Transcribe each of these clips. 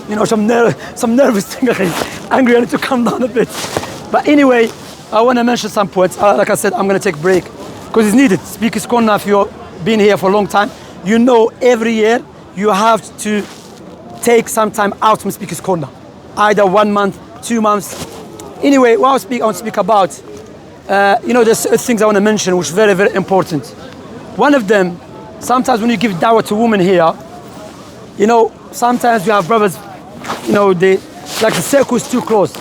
you know, some nervous thing. Angry, I need to calm down a bit. But anyway, I want to mention some points. Like I said, I'm going to take a break because it's needed. Speakers Corner, if you've been here for a long time, you know every year you have to take some time out from Speakers Corner. Either 1 month, 2 months. Anyway, what I want to speak about, you know, there's things I want to mention which are very, very important. One of them, sometimes when you give dawah to women here, you know, sometimes you have brothers, you know, like the circle is too close.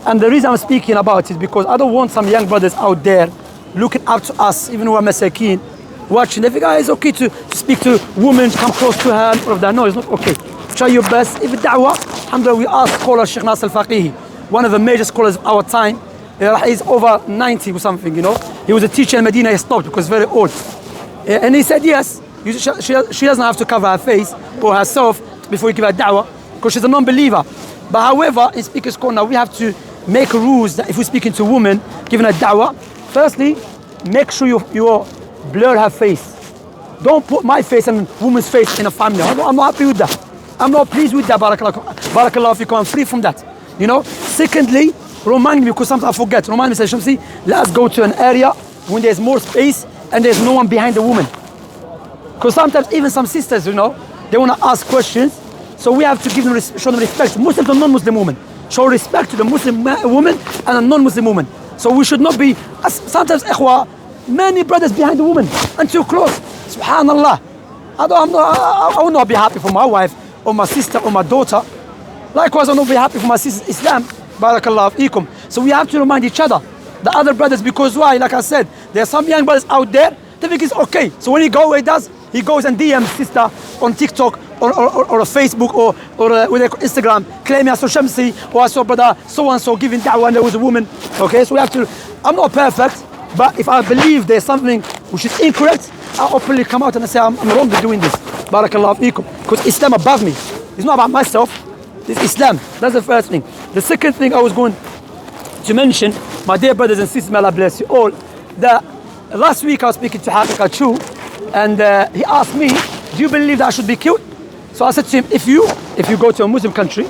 And the reason I'm speaking about it is because I don't want some young brothers out there looking up to us, even who are masakeen, watching. They think, it's okay to speak to women, come close to her, all of that. No, it's not okay. Try your best. If da'wah, alhamdulillah, we asked scholar Sheikh Nasser al-Faqihi, one of the major scholars of our time. He's over 90 or something, you know. He was a teacher in Medina, he stopped because very old. And he said, yes, she doesn't have to cover her face or herself before you give her da'wah because she's a non-believer. But however, in Speakers Corner, we have to make rules that if we're speaking to a woman, giving her da'wah, firstly, make sure you blur her face. Don't put my face and woman's face in a family. I'm not happy with that. I'm not pleased with that. Barakallahu fikum. I'm free from that. You know. Secondly, remind me, because sometimes I forget. Remind me, say, Shamsi, let's go to an area when there's more space and there's no one behind the woman. Because sometimes even some sisters, you know, they want to ask questions. So we have to give them, show them respect. Muslim to non-Muslim woman. Show respect to the Muslim woman and a non-Muslim woman. So we should not be, sometimes, ikhwa, many brothers behind the woman and too close. Subhanallah. I will not be happy for my wife or my sister or my daughter. Likewise, I will not be happy for my sister Islam. Barakallahu fikum. So we have to remind each other, the other brothers, because why? Like I said, there are some young brothers out there, they think it's okay. So when he goes and DMs sister on TikTok or a Facebook or with Instagram, claiming I saw Shamsi or I saw brother so-and-so giving da'wah and there was a woman. Okay, so we have to, I'm not perfect, but if I believe there's something which is incorrect, I'll openly come out and say I'm wrong with doing this. Barakallahu fikum. Because Islam above me. It's not about myself. It's Islam. That's the first thing. The second thing I was going to mention, my dear brothers and sisters, may Allah bless you all, that last week I was speaking to Haqiqa Chu, and he asked me, do you believe that I should be killed? So I said to him, if you go to a Muslim country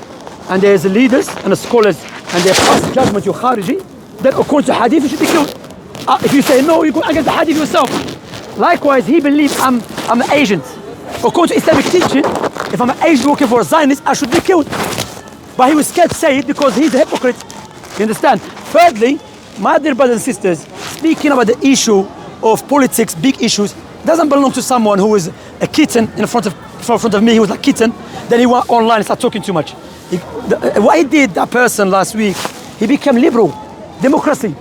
and there's leaders and the scholars and they pass judgment, you're Khariji, then according to Hadith you should be killed. If you say no, you go against the Hadith yourself. Likewise, he believes I'm an agent. According to Islamic teaching, if I'm an agent working for a Zionist, I should be killed. But he was scared to say it because he's a hypocrite. You understand? Thirdly, my dear brothers and sisters, speaking about the issue of politics, big issues, doesn't belong to someone who is a kitten in front of me. He was like kitten. Then he went online and started talking too much. What he did, that person last week, he became liberal, democracy.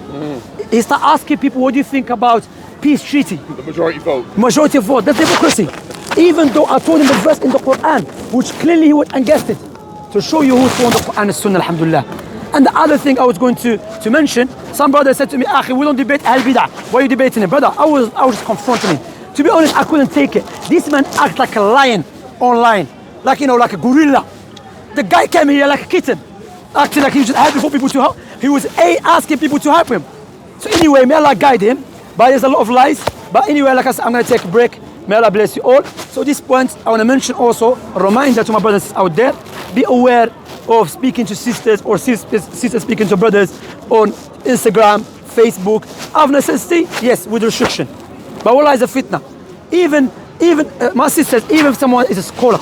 He started asking people, what do you think about peace treaty? The majority vote. Majority vote, that's democracy. Even though I told him the verse in the Quran, which clearly he went and guessed it, to show you who's on the Quran and Sunnah, alhamdulillah. And the other thing I was going to mention, some brother said to me, Akhi, we don't debate Ahl Bidah. Why are you debating it? Brother, I was just confronting him. To be honest, I couldn't take it. This man acts like a lion online, like, you know, like a gorilla. The guy came here like a kitten, acting like he was just happy for people to help. He was asking people to help him. So anyway, may Allah guide him, but there's a lot of lies. But anyway, like I said, I'm going to take a break. May Allah bless you all. So this point, I want to mention also, a reminder to my brothers out there, be aware of speaking to sisters or sisters speaking to brothers on Instagram, Facebook. Of necessity, yes, with restriction. But wallah is a fitna. Even my sisters, even if someone is a scholar,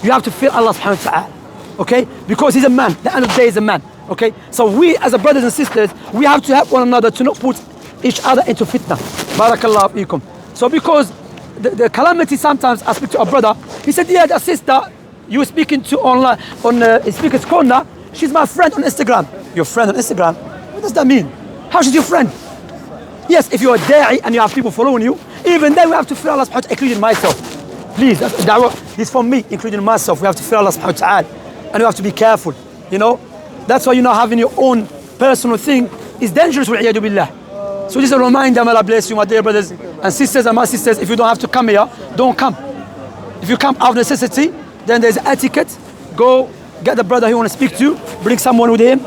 you have to fear Allah subhanahu wa ta'ala. Okay? Because he's a man. The end of the day is a man. Okay? So we as a brothers and sisters, we have to help one another to not put each other into fitna. Barakallahu fikum. So because the calamity sometimes, I speak to a brother, he said, yeah, the sister you were speaking to online on Speaker's Corner, she's my friend on Instagram. Your friend on Instagram? What does that mean? How she's your friend? Yes, if you're a da'i and you have people following you, even then we have to fear Allah subhanahu wa ta'ala, including myself. Please, this is for me, including myself. We have to fear Allah subhanahu wa ta'ala. And you have to be careful, you know. That's why, you know, having your own personal thing is dangerous, wal-'iyadu billah. So just a reminder, may Allah bless you, my dear brothers and sisters and my sisters, if you don't have to come here, don't come. If you come out of necessity, then there's etiquette. Go get the brother you want to speak to, bring someone with him,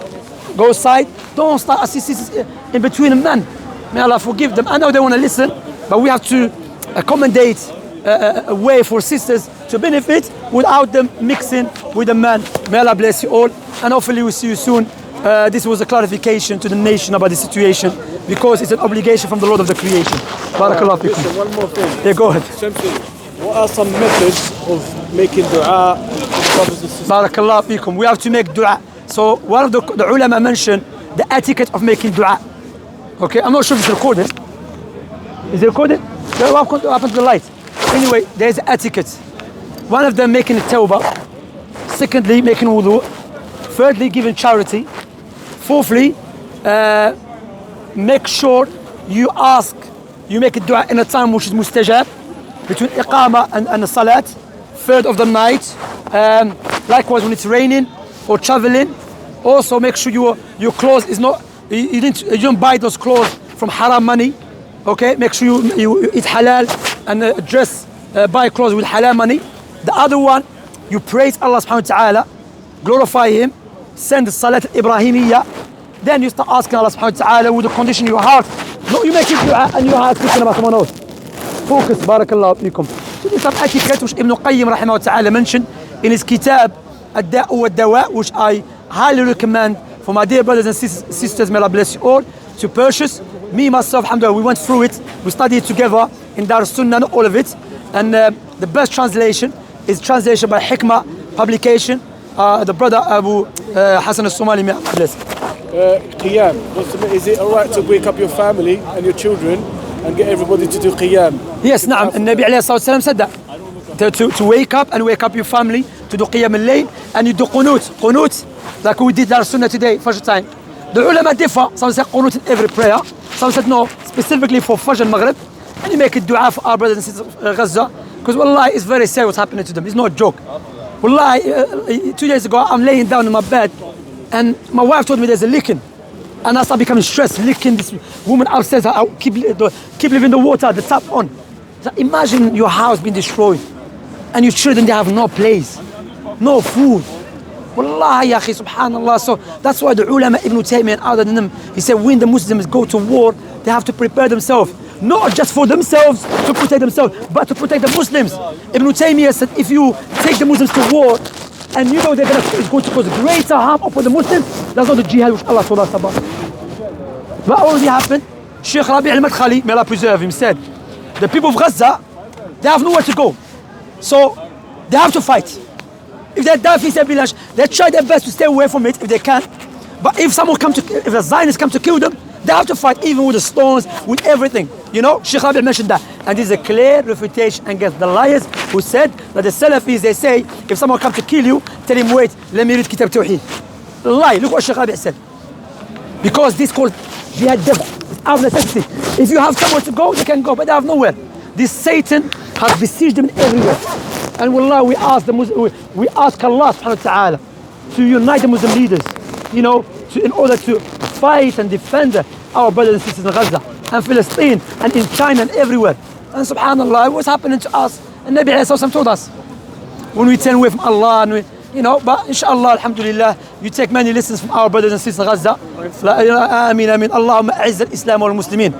go aside. Don't start assisting in between them, man. May Allah forgive them. I know they want to listen, but we have to accommodate a way for sisters to benefit without them mixing with the man. May Allah bless you all, and hopefully we'll see you soon. This was a clarification to the nation about the situation, because it's an obligation from the Lord of the creation. Barakallah fikum. Listen, one more thing. Yeah, go ahead. Shamsi, what are some methods of making dua for brothers and sisters? Barakallah fikum. We have to make dua. So one of the ulama mentioned the etiquette of making dua. Okay, I'm not sure if it's recorded. Is it recorded? What happened to the light? Anyway, there's etiquette. One of them making a tawbah. Secondly, making wudu. Thirdly, giving charity. Fourthly, make sure you make a dua in a time which is mustajab, between iqama and the salat, third of the night. Likewise, when it's raining or traveling, also make sure your clothes is not, you don't buy those clothes from haram money. Okay, make sure you eat halal and buy clothes with halal money. The other one, you praise Allah subhanahu wa ta'ala, glorify Him, send the salat al-Ibrahimiyya. Then you start asking Allah subhanahu wa ta'ala with the condition in your heart. No, you make it dua and your heart thinking about someone else. Focus, barakallahu fikum. So this is some etiquette which Ibn Qayyim rahimahullah wa ta'ala mentioned in his kitab Ad-Da'u wa Dawa, which I highly recommend for my dear brothers and sisters, may Allah bless you all, to purchase. Me, myself, alhamdulillah, we went through it. We studied it together in Dar Sunnah, not all of it. And the best translation is translation by Hikmah publication. The brother Abu Hassan al-Somali, may Allah bless. Qiyam. Is it alright to wake up your family and your children and get everybody to do qiyam? Yes, na'am. And Nabi alayhi salatu wasalam said that. To wake up and wake up your family, to do qiyam al-layl, and you do qunut. Qunut, like we did Dar Sunnah today, Fajr time. The ulama differ. Some say qunut in every prayer. Some said no, specifically for Fajr and Maghrib. And you make a dua for our brothers and sisters of Gaza. Because wallahi, it's very sad what's happening to them. It's not a joke. Wallahi, 2 days ago, I'm laying down in my bed, and my wife told me there's a leaking. And I started becoming stressed, licking this woman upstairs. I keep leaving the water, the tap on. So imagine your house being destroyed, and your children, they have no place, no food. Wallahi, ya akhi, subhanallah. So that's why the ulama, Ibn Taymiyyah and other than them, he said when the Muslims go to war, they have to prepare themselves. Not just for themselves, to protect themselves, but to protect the Muslims. Ibn Taymiyyah said if you take the Muslims to war, and you know it's going to cause greater harm upon the Muslims, that's not the jihad which Allah told us about. What already happened? Sheikh Rabi al-Madkhali, may Allah preserve him, said, the people of Gaza, they have nowhere to go. So, they have to fight. If they die fi sabilillah, they try their best to stay away from it if they can. But if the Zionists come to kill them, they have to fight even with the stones, with everything. You know, Sheikh Rabi mentioned that. And this is a clear refutation against the liars who said that the Salafis, they say, if someone comes to kill you, tell him, wait, let me read Kitab Tawheed. Lie, look what Sheikh Rabi said. Because this is called jihad devil. It's out of necessity. If you have somewhere to go, they can go, but they have nowhere. This Satan has besieged them everywhere. And wallah, we ask Allah subhanahu wa ta'ala to unite the Muslim leaders, you know, in order to fight and defend our brothers and sisters in Gaza and Palestine and in China and everywhere. And subhanallah, what's happening to us? And Nabi alayhi salatu told us, when we turn away from Allah, and you know, but inshallah, alhamdulillah, you take many lessons from our brothers and sisters in Gaza. Ameen, ameen. Allahumma a'izz al-Islam wal Muslimin.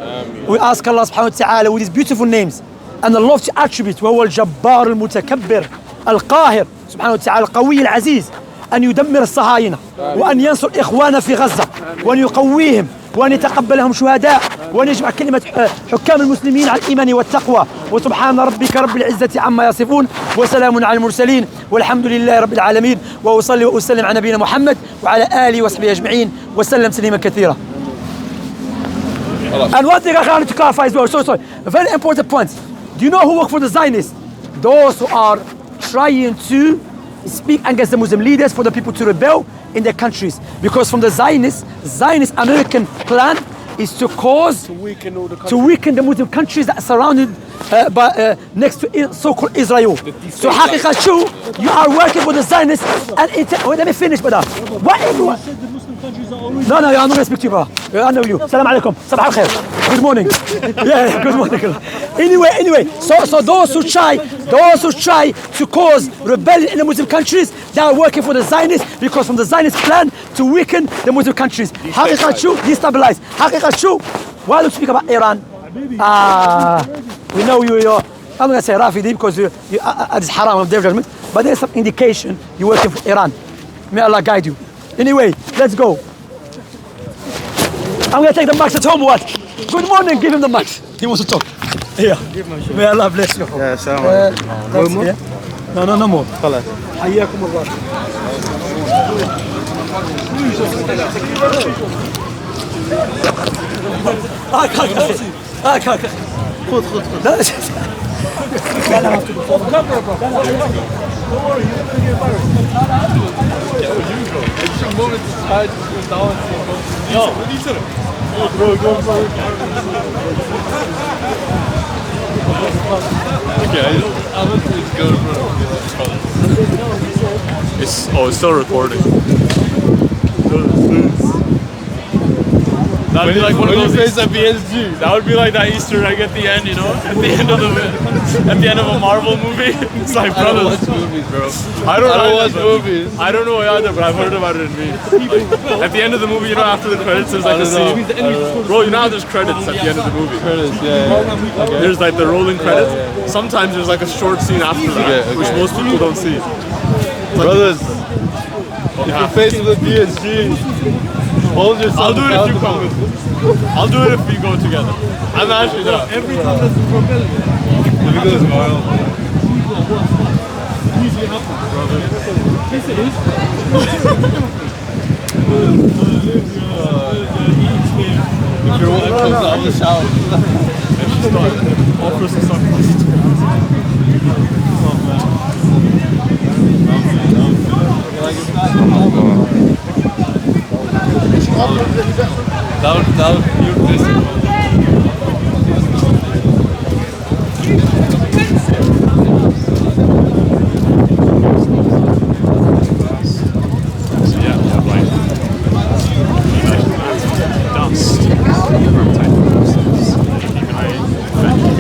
We ask Allah subhanahu wa ta'ala with these beautiful names and the lofty attributes, وهو الجبار المتكبر القاهر سبحانه وتعالى القوي العزيز، أن يدمر الصهاينة وأن ينصر إخواننا في غزة وأن يقويهم وأن يتقبلهم شهداء وأن يجمع كلمة حكام المسلمين على الإيمان والتقوى. وسبحان ربك رب العزة عما يصفون وسلام على المرسلين والحمد لله رب العالمين. وأصلي وأسلم على نبينا محمد وعلى آله وصحبه أجمعين وسلم تسليما كثيرا. And one thing I wanted to clarify as well, sorry, a very important point. Do you know who work for the Zionists? Those who are trying to speak against the Muslim leaders for the people to rebel in their countries. Because from the Zionist American plan is to weaken the Muslim countries that are surrounded next to so-called Israel. So haqiqa true, you are working for the Zionists and let me finish, brother. No, I'm not going to speak to you, brother. I know you. Salam alaikum. Sabah al-khair. Good morning. Yeah, good morning. Anyway, so those who try to cause rebellion in the Muslim countries, they are working for the Zionists, because from the Zionist plan to weaken the Muslim countries. Haqiqa true, destabilize. Haqiqa true. Why don't you speak about Iran? We know you're I'm going to say Rafidi because it's haram of their judgment. But there's some indication you're working for Iran. May Allah guide you. Anyway, let's go. I'm going to take the mic at home. What? Good morning. Give him the mic. He wants to talk. Here. May Allah bless you. Yeah, assalamu alaikum. No more. خلاص. حياكم الله. هاك خذ لا It's still recording. That would be like one of those face at PSG. That would be like that Easter egg at the end, you know, at the end of a Marvel movie. It's like, brothers. I don't watch movies, bro. I don't watch movies. I don't know either, but I've heard about it in memes. At the end of the movie, you know, after the credits, there's like a scene. Bro, you know how there's credits at the end of the movie. Credits, yeah. Okay. There's like the rolling credits. Sometimes there's like a short scene after that, which most people don't see. Brothers, if you're facing with PSG, hold yourself. I'll do it if you come with me. I'll do it if we go together. I'm actually down. Every time there's a problem. If it goes viral. Usually happens, brother. Yes, it is. If you're one comes out of the shower. And she started. All person started. That would